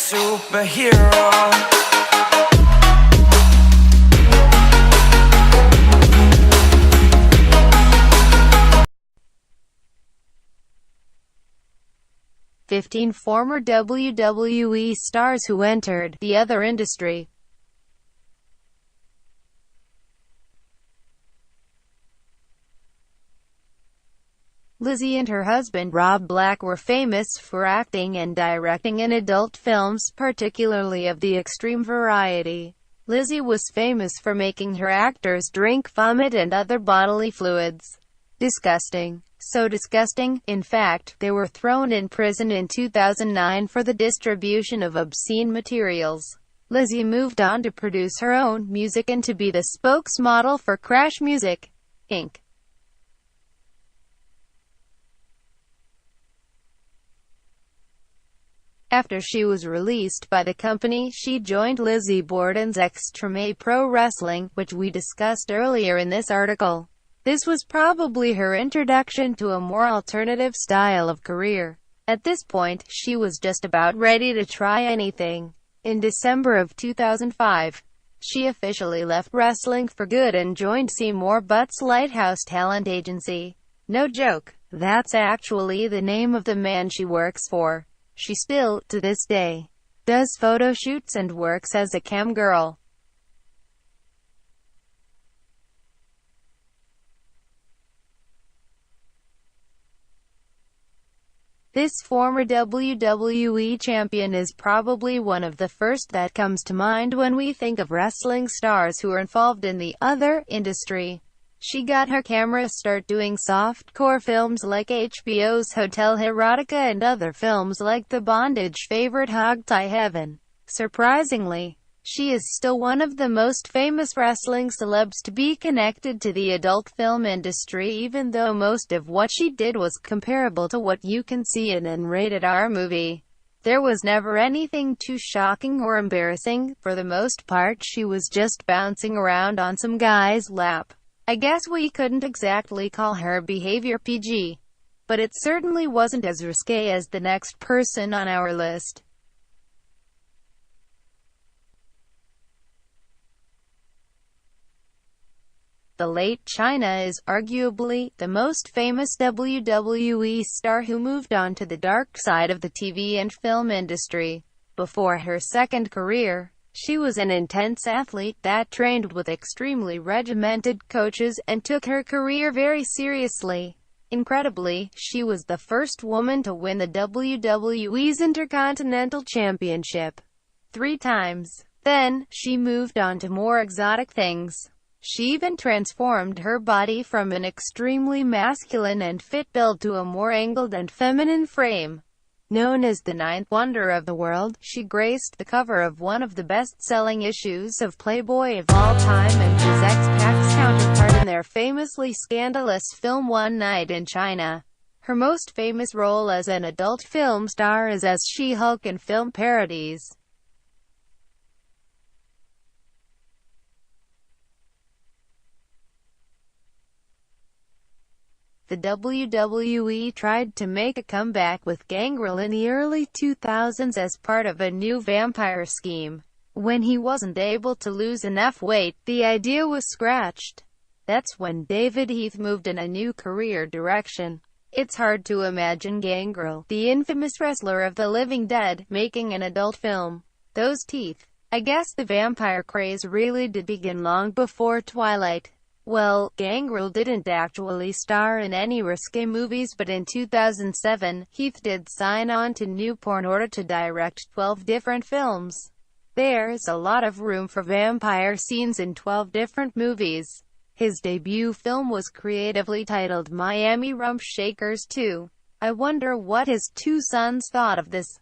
superhero. 15 former WWE stars who entered the other industry. Lizzie and her husband Rob Black were famous for acting and directing in adult films, particularly of the extreme variety. Lizzie was famous for making her actors drink vomit and other bodily fluids. Disgusting. So disgusting, in fact, they were thrown in prison in 2009 for the distribution of obscene materials. Lizzie moved on to produce her own music and to be the spokesmodel for Crash Music, Inc. After she was released by the company, she joined Lizzie Borden's Extreme Pro Wrestling, which we discussed earlier in this article. This was probably her introduction to a more alternative style of career. At this point, she was just about ready to try anything. In December of 2005, she officially left wrestling for good and joined Seymour Butt's Lighthouse Talent Agency. No joke, that's actually the name of the man she works for. She still, to this day, does photo shoots and works as a cam girl. This former WWE champion is probably one of the first that comes to mind when we think of wrestling stars who are involved in the other industry. She got her camera start doing softcore films like HBO's Hotel Erotica and other films like the bondage favorite Hogtie Heaven. Surprisingly, she is still one of the most famous wrestling celebs to be connected to the adult film industry, even though most of what she did was comparable to what you can see in an rated R movie. There was never anything too shocking or embarrassing. For the most part, she was just bouncing around on some guy's lap. I guess we couldn't exactly call her behavior PG, but it certainly wasn't as risque as the next person on our list. The late Chyna is, arguably, the most famous WWE star who moved on to the dark side of the TV and film industry. Before her second career, she was an intense athlete that trained with extremely regimented coaches and took her career very seriously. Incredibly, she was the first woman to win the WWE's Intercontinental Championship 3 times. Then, she moved on to more exotic things. She even transformed her body from an extremely masculine and fit build to a more angled and feminine frame. Known as the ninth wonder of the world, she graced the cover of one of the best-selling issues of Playboy of all time and was X-Pac's counterpart in their famously scandalous film One Night in China. Her most famous role as an adult film star is as She-Hulk in film parodies. The WWE tried to make a comeback with Gangrel in the early 2000s as part of a new vampire scheme. When he wasn't able to lose enough weight, the idea was scratched. That's when David Heath moved in a new career direction. It's hard to imagine Gangrel, the infamous wrestler of the Living Dead, making an adult film. Those teeth. I guess the vampire craze really did begin long before Twilight. Well, Gangrel didn't actually star in any risque movies, but in 2007, Heath did sign on to Newport in order to direct 12 different films. There's a lot of room for vampire scenes in 12 different movies. His debut film was creatively titled Miami Rump Shakers 2. I wonder what his 2 sons thought of this.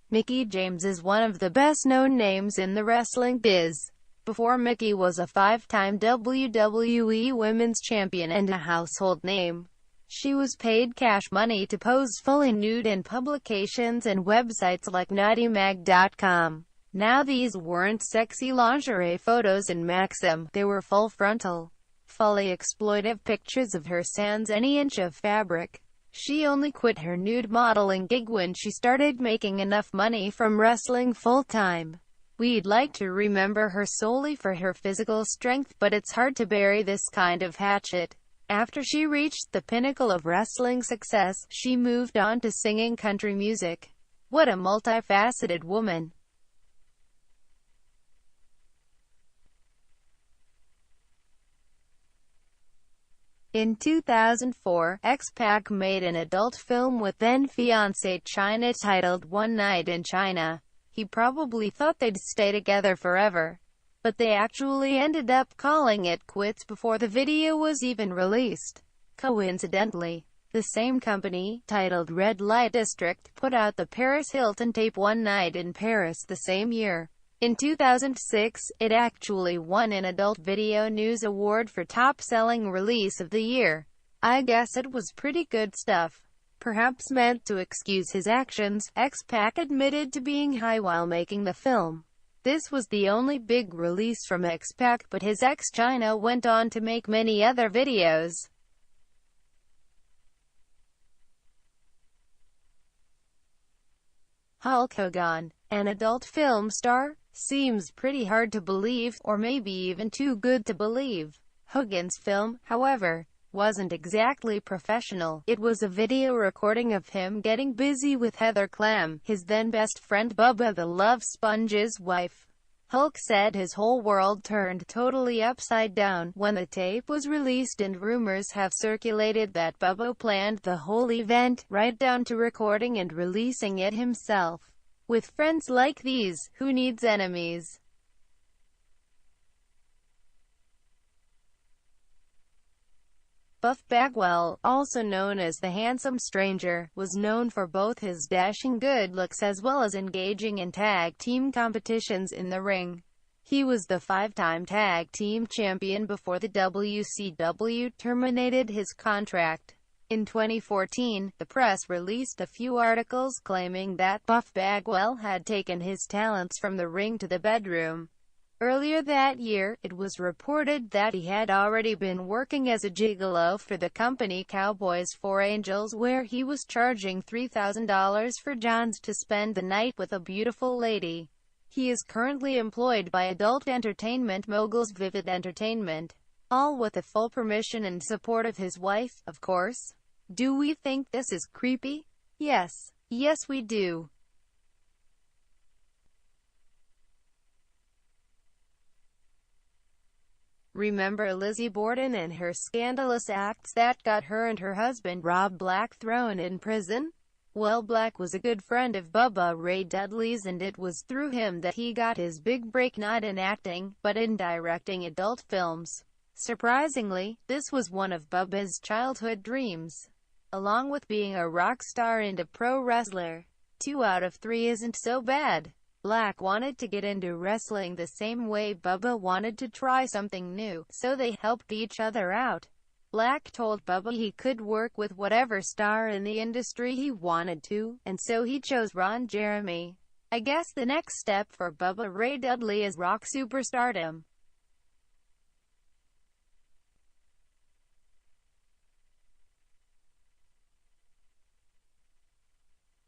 Mickie James is one of the best-known names in the wrestling biz. Before Mickie was a 5-time WWE Women's Champion and a household name. She was paid cash money to pose fully nude in publications and websites like naughtymag.com. Now these weren't sexy lingerie photos in Maxim, they were full frontal. fully exploitive pictures of her sans any inch of fabric. She only quit her nude modeling gig when she started making enough money from wrestling full-time. We'd like to remember her solely for her physical strength, but it's hard to bury this kind of hatchet. After she reached the pinnacle of wrestling success, she moved on to singing country music. What a multifaceted woman. In 2004, X-Pac made an adult film with then-fiancée China titled One Night in China. He probably thought they'd stay together forever, but they actually ended up calling it quits before the video was even released. Coincidentally, the same company, titled Red Light District, put out the Paris Hilton tape One Night in Paris the same year. In 2006, it actually won an Adult Video News Award for Top-Selling Release of the Year. I guess it was pretty good stuff. Perhaps meant to excuse his actions, X-Pac admitted to being high while making the film. This was the only big release from X-Pac, but his ex China went on to make many other videos. Hulk Hogan, an adult film star? Seems pretty hard to believe, or maybe even too good to believe. Hogan's film, however, wasn't exactly professional. It was a video recording of him getting busy with Heather Clam, his then best friend Bubba the Love Sponge's wife. Hulk said his whole world turned totally upside down when the tape was released, and rumors have circulated that Bubba planned the whole event, right down to recording and releasing it himself. With friends like these, who needs enemies? Buff Bagwell, also known as the Handsome Stranger, was known for both his dashing good looks as well as engaging in tag team competitions in the ring. He was the 5-time tag team champion before the WCW terminated his contract. In 2014, the press released a few articles claiming that Buff Bagwell had taken his talents from the ring to the bedroom. Earlier that year, it was reported that he had already been working as a gigolo for the company Cowboys for Angels, where he was charging $3,000 for Johns to spend the night with a beautiful lady. He is currently employed by adult entertainment moguls Vivid Entertainment. All with the full permission and support of his wife, of course. Do we think this is creepy? Yes. Yes, we do. Remember Lizzie Borden and her scandalous acts that got her and her husband Rob Black thrown in prison? Well, Black was a good friend of Bubba Ray Dudley's, and it was through him that he got his big break, not in acting, but in directing adult films. Surprisingly, this was one of Bubba's childhood dreams. Along with being a rock star and a pro wrestler. 2 out of 3 isn't so bad. Black wanted to get into wrestling the same way Bubba wanted to try something new, so they helped each other out. Black told Bubba he could work with whatever star in the industry he wanted to, and so he chose Ron Jeremy. I guess the next step for Bubba Ray Dudley is rock superstardom.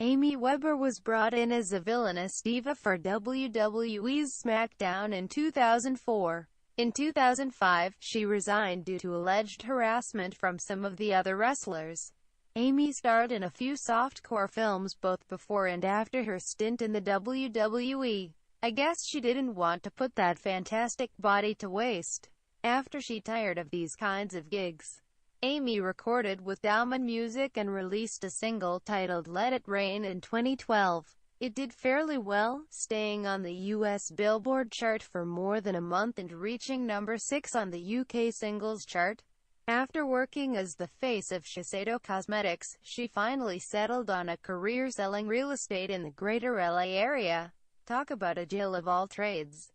Amy Weber was brought in as a villainous diva for WWE's SmackDown in 2004. In 2005, she resigned due to alleged harassment from some of the other wrestlers. Amy starred in a few softcore films both before and after her stint in the WWE. I guess she didn't want to put that fantastic body to waste. After she tired of these kinds of gigs, Amy recorded with Dalman Music and released a single titled Let It Rain in 2012. It did fairly well, staying on the US Billboard chart for more than a month and reaching number 6 on the UK singles chart. After working as the face of Shiseido Cosmetics, she finally settled on a career selling real estate in the greater LA area. Talk about a Jill of all trades.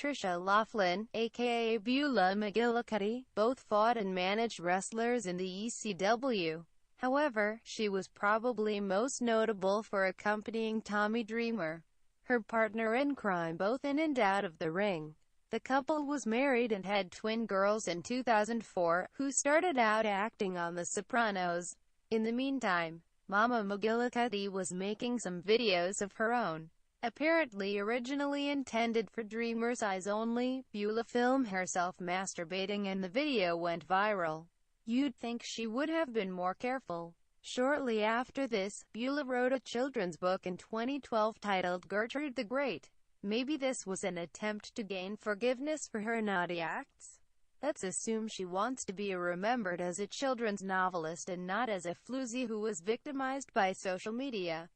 Trisha Loughlin, aka Beulah McGillicuddy, both fought and managed wrestlers in the ECW. However, she was probably most notable for accompanying Tommy Dreamer her partner in crime both in and out of the ring. The couple was married and had twin girls in 2004, who started out acting on The Sopranos. In the meantime, Mama McGillicuddy was making some videos of her own. Apparently originally intended for Dreamers' eyes only, Beulah filmed herself masturbating and the video went viral. You'd think she would have been more careful. Shortly after this, Beulah wrote a children's book in 2012 titled Gertrude the Great. Maybe this was an attempt to gain forgiveness for her naughty acts. Let's assume she wants to be remembered as a children's novelist and not as a floozy who was victimized by social media.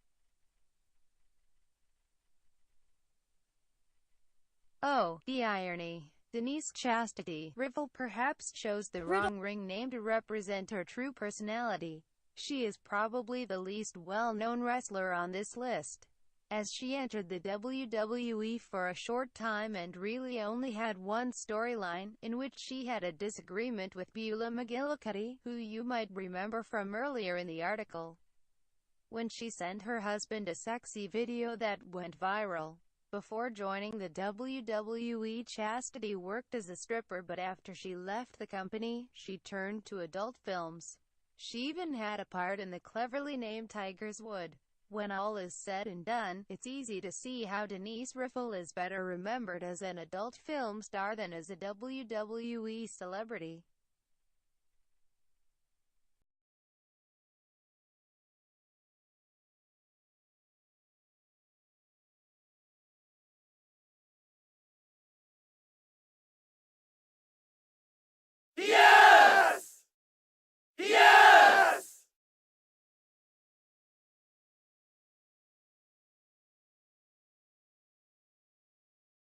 Oh, the irony. Denise Chastity Riffle perhaps chose the wrong ring name to represent her true personality. She is probably the least well-known wrestler on this list, as she entered the WWE for a short time and really only had one storyline, in which she had a disagreement with Beulah McGillicuddy, who you might remember from earlier in the article, when she sent her husband a sexy video that went viral. Before joining the WWE, Chastity worked as a stripper, but after she left the company, she turned to adult films. She even had a part in the cleverly named Tiger's Wood. When all is said and done, it's easy to see how Denise Riffle is better remembered as an adult film star than as a WWE celebrity.